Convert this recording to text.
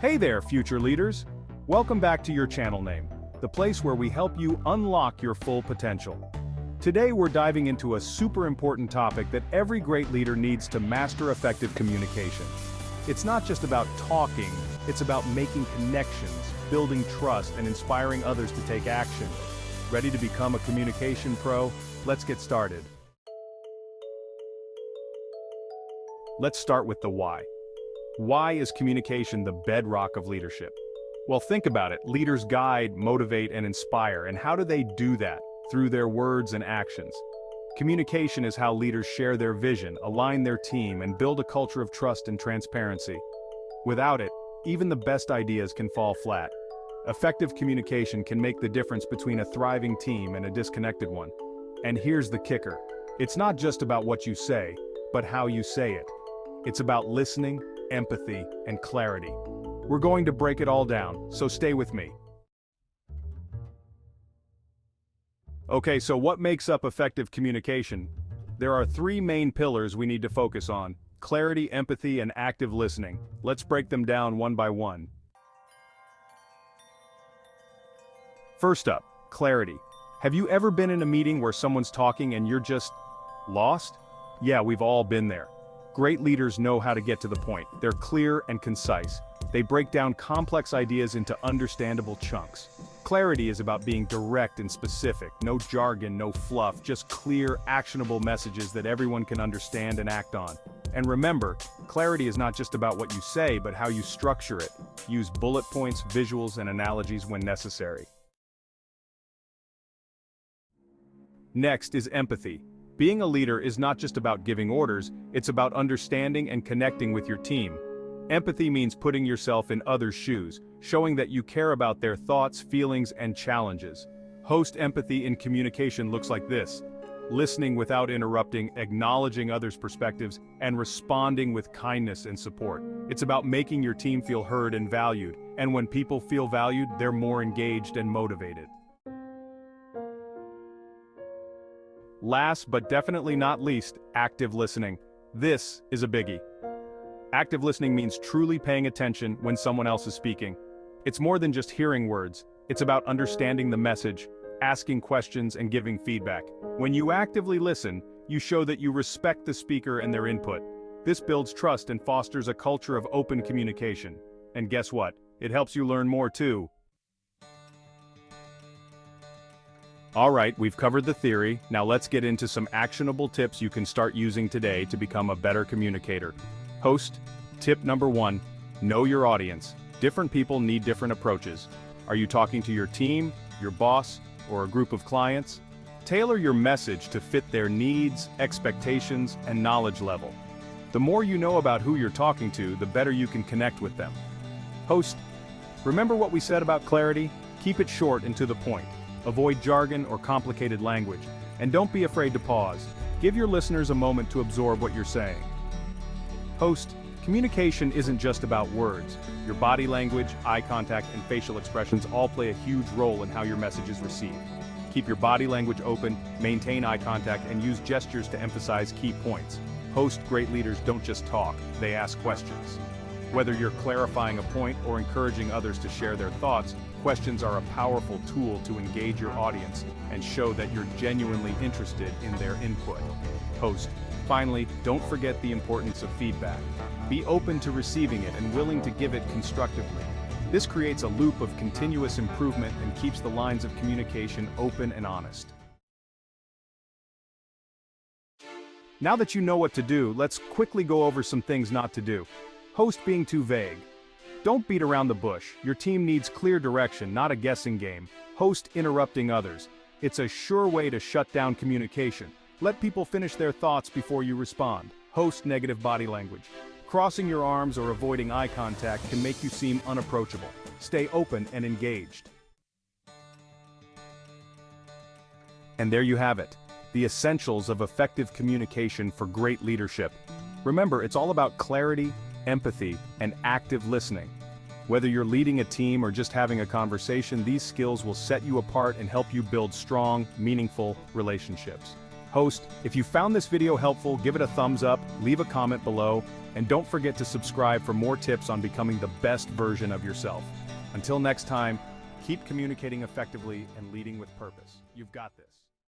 Hey there, future leaders! Welcome back to your channel name, the place where we help you unlock your full potential. Today we're diving into a super important topic that every great leader needs to master: effective communication. It's not just about talking, it's about making connections, building trust, and inspiring others to take action. Ready to become a communication pro? Let's get started. Let's start with the why. Why is communication the bedrock of leadership? Well, think about it. Leaders guide, motivate, and inspire. And how do they do that? Through their words and actions. Communication is how leaders share their vision, align their team, and build a culture of trust and transparency. Without it, even the best ideas can fall flat. Effective communication can make the difference between a thriving team and a disconnected one. And here's the kicker. It's not just about what you say, but how you say it. It's about listening, empathy, and clarity. We're going to break it all down, so stay with me. Okay, so what makes up effective communication? There are three main pillars we need to focus on: clarity, empathy, and active listening. Let's break them down one by one. First up, clarity. Have you ever been in a meeting where someone's talking and you're just lost? Yeah, we've all been there. Great leaders know how to get to the point. They're clear and concise. They break down complex ideas into understandable chunks. Clarity is about being direct and specific. No jargon, no fluff, just clear, actionable messages that everyone can understand and act on. And remember, clarity is not just about what you say, but how you structure it. Use bullet points, visuals, and analogies when necessary. Next is empathy. Being a leader is not just about giving orders, it's about understanding and connecting with your team. Empathy means putting yourself in others' shoes, showing that you care about their thoughts, feelings, and challenges. Host empathy in communication looks like this: listening without interrupting, acknowledging others' perspectives, and responding with kindness and support. It's about making your team feel heard and valued, and when people feel valued, they're more engaged and motivated. Last but definitely not least, active listening. This is a biggie. Active listening means truly paying attention when someone else is speaking. It's more than just hearing words. It's about understanding the message, asking questions, and giving feedback. When you actively listen, you show that you respect the speaker and their input. This builds trust and fosters a culture of open communication. And guess what? It helps you learn more too. Alright, we've covered the theory. Now let's get into some actionable tips you can start using today to become a better communicator. Host, tip number 1, know your audience. Different people need different approaches. Are you talking to your team, your boss, or a group of clients? Tailor your message to fit their needs, expectations, and knowledge level. The more you know about who you're talking to, the better you can connect with them. Host, remember what we said about clarity? Keep it short and to the point. Avoid jargon or complicated language. And don't be afraid to pause. Give your listeners a moment to absorb what you're saying. Host, communication isn't just about words. Your body language, eye contact, and facial expressions all play a huge role in how your message is received. Keep your body language open, maintain eye contact, and use gestures to emphasize key points. Host, great leaders don't just talk, they ask questions. Whether you're clarifying a point or encouraging others to share their thoughts, questions are a powerful tool to engage your audience and show that you're genuinely interested in their input. Host, finally, don't forget the importance of feedback. Be open to receiving it and willing to give it constructively. This creates a loop of continuous improvement and keeps the lines of communication open and honest. Now that you know what to do, let's quickly go over some things not to do. Host, being too vague. Don't beat around the bush. Your team needs clear direction, not a guessing game. Host, interrupting others. It's a sure way to shut down communication. Let people finish their thoughts before you respond. Host, negative body language. Crossing your arms or avoiding eye contact can make you seem unapproachable. Stay open and engaged. And there you have it. The essentials of effective communication for great leadership. Remember, it's all about clarity, empathy, and active listening. Whether you're leading a team or just having a conversation, these skills will set you apart and help you build strong, meaningful relationships. Host, if you found this video helpful, give it a thumbs up, leave a comment below, and don't forget to subscribe for more tips on becoming the best version of yourself. Until next time, keep communicating effectively and leading with purpose. You've got this.